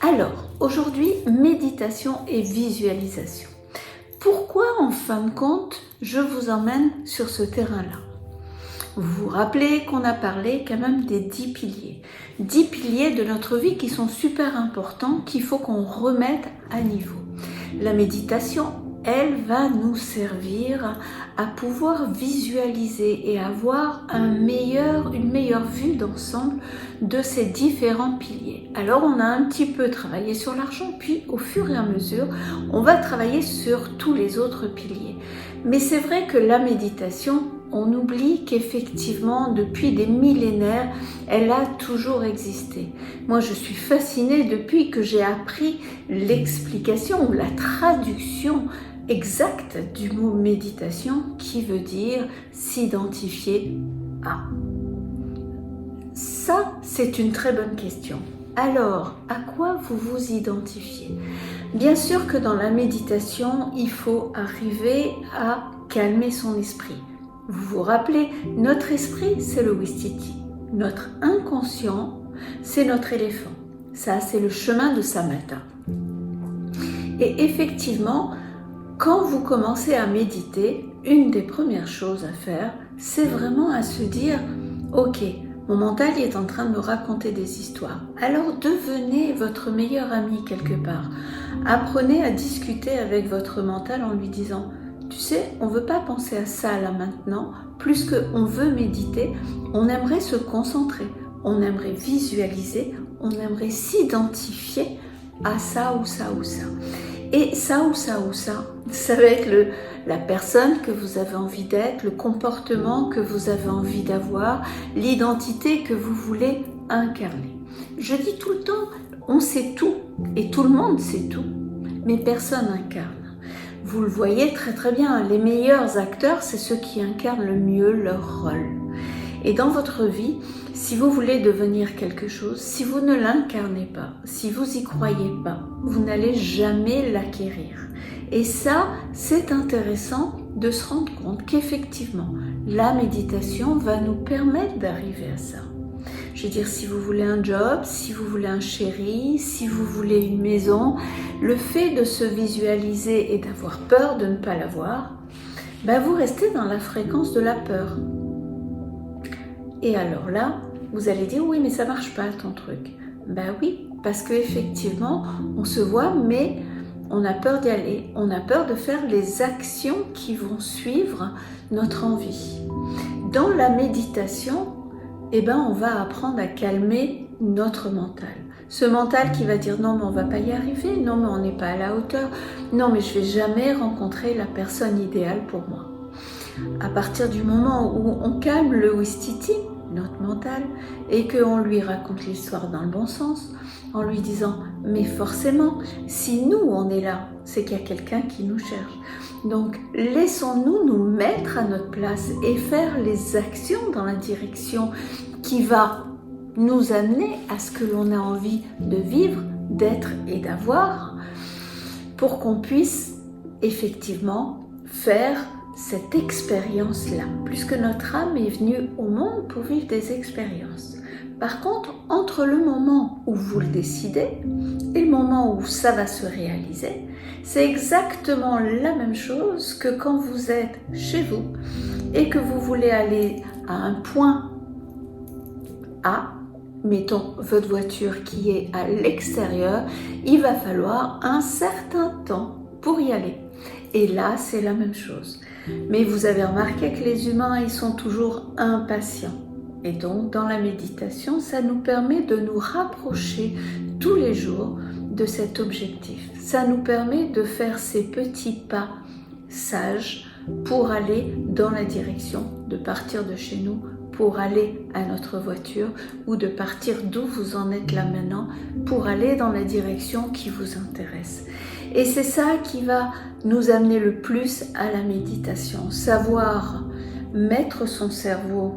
Alors, aujourd'hui, méditation et visualisation. Pourquoi, en fin de compte, je vous emmène sur ce terrain-là? Vous vous rappelez qu'on a parlé quand même des 10 piliers. 10 piliers de notre vie qui sont super importants, qu'il faut qu'on remette à niveau. La méditation, elle va nous servir à pouvoir visualiser et avoir une meilleure vue d'ensemble de ces différents piliers. Alors on a un petit peu travaillé sur l'argent, puis au fur et à mesure, on va travailler sur tous les autres piliers. Mais c'est vrai que la méditation, on oublie qu'effectivement, depuis des millénaires, elle a toujours existé. Moi, je suis fascinée depuis que j'ai appris l'explication ou la traduction exacte du mot méditation qui veut dire s'identifier à. Ça, c'est une très bonne question. Alors, à quoi vous vous identifiez? Bien sûr que dans la méditation, il faut arriver à calmer son esprit. Vous vous rappelez, notre esprit, c'est le Ouistiti. Notre inconscient, c'est notre éléphant. Ça, c'est le chemin de Samatha. Et effectivement, quand vous commencez à méditer, une des premières choses à faire, c'est vraiment à se dire « Ok, mon mental est en train de me raconter des histoires. » Alors devenez votre meilleur ami quelque part. Apprenez à discuter avec votre mental en lui disant « Tu sais, on ne veut pas penser à ça là maintenant, plus qu'on veut méditer, on aimerait se concentrer, on aimerait visualiser, on aimerait s'identifier à ça ou ça ou ça. » Et ça ou ça ou ça, ça va être la personne que vous avez envie d'être, le comportement que vous avez envie d'avoir, l'identité que vous voulez incarner. Je dis tout le temps, on sait tout et tout le monde sait tout, mais personne incarne. Vous le voyez très très bien, les meilleurs acteurs, c'est ceux qui incarnent le mieux leur rôle. Et dans votre vie, si vous voulez devenir quelque chose, si vous ne l'incarnez pas, si vous y croyez pas, vous n'allez jamais l'acquérir. Et ça, c'est intéressant de se rendre compte qu'effectivement, la méditation va nous permettre d'arriver à ça. Je veux dire, si vous voulez un job, si vous voulez un chéri, si vous voulez une maison, le fait de se visualiser et d'avoir peur de ne pas l'avoir, vous restez dans la fréquence de la peur. Et alors là, vous allez dire, oui, mais ça marche pas ton truc. Ben oui, parce qu'effectivement, on se voit, mais on a peur d'y aller. On a peur de faire les actions qui vont suivre notre envie. Dans la méditation, on va apprendre à calmer notre mental. Ce mental qui va dire, non, mais on va pas y arriver, non, mais on n'est pas à la hauteur, non, mais je vais jamais rencontrer la personne idéale pour moi. À partir du moment où on calme le Ouistiti, notre mental, et qu'on lui raconte l'histoire dans le bon sens, en lui disant « mais forcément, si nous on est là, c'est qu'il y a quelqu'un qui nous cherche. Donc laissons-nous nous mettre à notre place et faire les actions dans la direction qui va nous amener à ce que l'on a envie de vivre, d'être et d'avoir, pour qu'on puisse effectivement faire cette expérience-là, puisque notre âme est venue au monde pour vivre des expériences. Par contre, entre le moment où vous le décidez et le moment où ça va se réaliser, c'est exactement la même chose que quand vous êtes chez vous et que vous voulez aller à un point A, mettons votre voiture qui est à l'extérieur, il va falloir un certain temps pour y aller. Et là, c'est la même chose. Mais vous avez remarqué que les humains, ils sont toujours impatients. Et donc, dans la méditation, ça nous permet de nous rapprocher tous les jours de cet objectif. Ça nous permet de faire ces petits pas sages pour aller dans la direction, de partir de chez nous pour aller à notre voiture ou de partir d'où vous en êtes là maintenant pour aller dans la direction qui vous intéresse. Et c'est ça qui va nous amener le plus à la méditation, savoir mettre son cerveau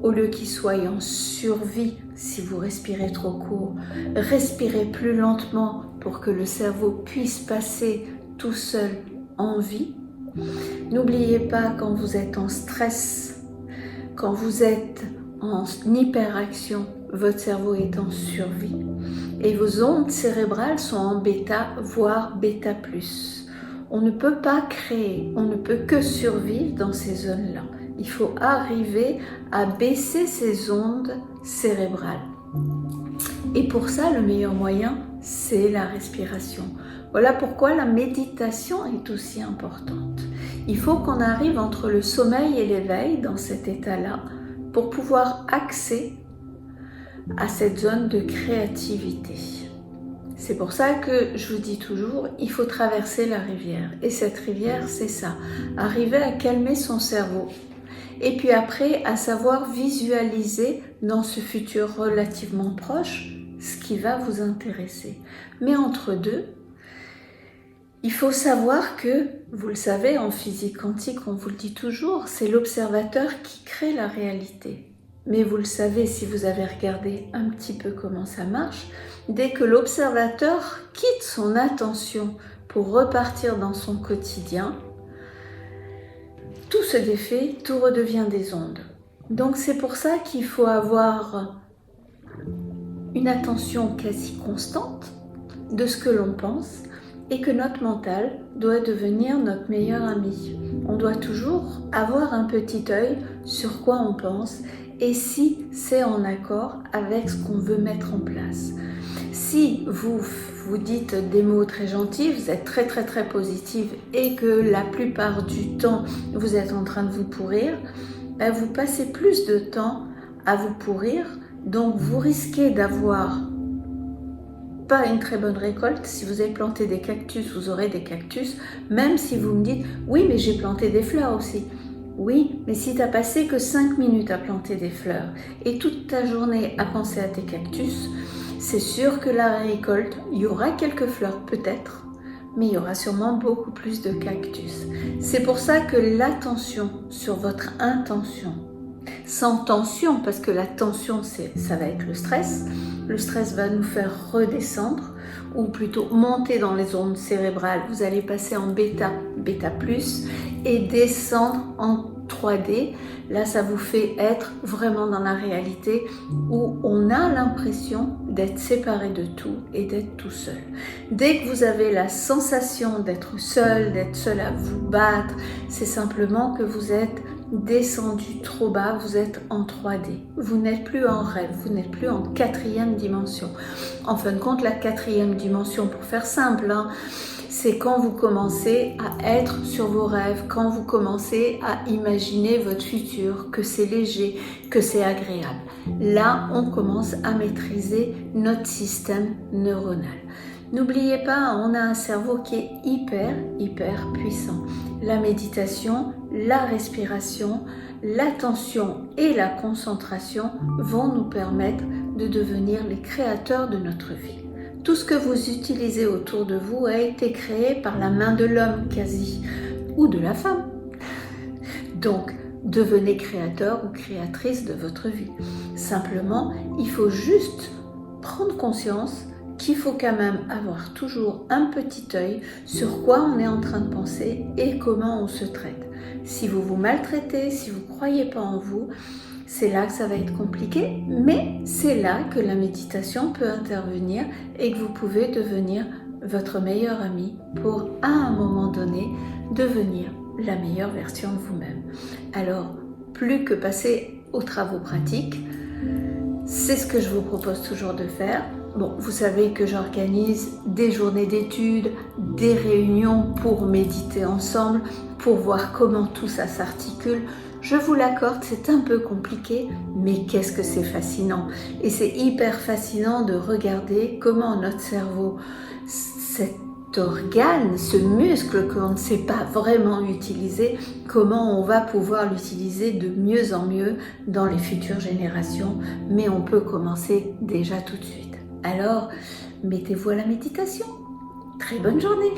au lieu qu'il soit en survie si vous respirez trop court, respirez plus lentement pour que le cerveau puisse passer tout seul en vie. N'oubliez pas quand vous êtes en stress, quand vous êtes en hyperaction, votre cerveau est en survie. et vos ondes cérébrales sont en bêta, voire bêta+. On ne peut pas créer, on ne peut que survivre dans ces zones-là. Il faut arriver à baisser ces ondes cérébrales. Et pour ça, le meilleur moyen, c'est la respiration. Voilà pourquoi la méditation est aussi importante. Il faut qu'on arrive entre le sommeil et l'éveil dans cet état-là pour pouvoir accéder à cette zone de créativité. C'est pour ça que je vous dis toujours, il faut traverser la rivière. Et cette rivière, c'est ça, arriver à calmer son cerveau. Et puis après, à savoir visualiser dans ce futur relativement proche ce qui va vous intéresser. Mais entre deux, il faut savoir que, vous le savez, en physique quantique, on vous le dit toujours, c'est l'observateur qui crée la réalité. Mais vous le savez, si vous avez regardé un petit peu comment ça marche, dès que l'observateur quitte son attention pour repartir dans son quotidien, tout se défait, tout redevient des ondes. Donc c'est pour ça qu'il faut avoir une attention quasi constante de ce que l'on pense et que notre mental doit devenir notre meilleur ami. On doit toujours avoir un petit œil sur quoi on pense et si c'est en accord avec ce qu'on veut mettre en place. Si vous dites des mots très gentils, vous êtes très positive et que la plupart du temps vous êtes en train de vous pourrir, vous passez plus de temps à vous pourrir, donc vous risquez d'avoir pas une très bonne récolte. Si vous avez planté des cactus, vous aurez des cactus, même si vous me dites « oui, mais j'ai planté des fleurs aussi ». Oui, mais si tu as passé que 5 minutes à planter des fleurs et toute ta journée à penser à tes cactus, c'est sûr que la récolte, il y aura quelques fleurs peut-être, mais il y aura sûrement beaucoup plus de cactus. C'est pour ça que l'attention sur votre intention, sans tension, parce que la tension, ça va être le stress. Le stress va nous faire redescendre, ou plutôt monter dans les ondes cérébrales. Vous allez passer en bêta, bêta+, et descendre en 3D. Là, ça vous fait être vraiment dans la réalité où on a l'impression d'être séparé de tout et d'être tout seul. Dès que vous avez la sensation d'être seul à vous battre, c'est simplement que vous êtes descendu trop bas, vous êtes en 3D. Vous n'êtes plus en rêve, vous n'êtes plus en 4e dimension. En fin de compte, la 4e dimension, pour faire simple, c'est quand vous commencez à être sur vos rêves, quand vous commencez à imaginer votre futur, que c'est léger, que c'est agréable. Là, on commence à maîtriser notre système neuronal. N'oubliez pas, on a un cerveau qui est hyper puissant. La méditation, la respiration, l'attention et la concentration vont nous permettre de devenir les créateurs de notre vie. Tout ce que vous utilisez autour de vous a été créé par la main de l'homme quasi, ou de la femme. Donc, devenez créateur ou créatrice de votre vie. Simplement, il faut juste prendre conscience qu'il faut quand même avoir toujours un petit œil sur quoi on est en train de penser et comment on se traite. Si vous vous maltraitez, si vous ne croyez pas en vous, c'est là que ça va être compliqué, mais c'est là que la méditation peut intervenir et que vous pouvez devenir votre meilleur ami pour, à un moment donné, devenir la meilleure version de vous-même. Alors, plus que passer aux travaux pratiques, c'est ce que je vous propose toujours de faire. Bon, vous savez que j'organise des journées d'études, des réunions pour méditer ensemble, pour voir comment tout ça s'articule. Je vous l'accorde, c'est un peu compliqué, mais qu'est-ce que c'est fascinant. Et c'est hyper fascinant de regarder comment notre cerveau, cet organe, ce muscle qu'on ne sait pas vraiment utiliser, comment on va pouvoir l'utiliser de mieux en mieux dans les futures générations. Mais on peut commencer déjà tout de suite. Alors, mettez-vous à la méditation. Très bonne journée!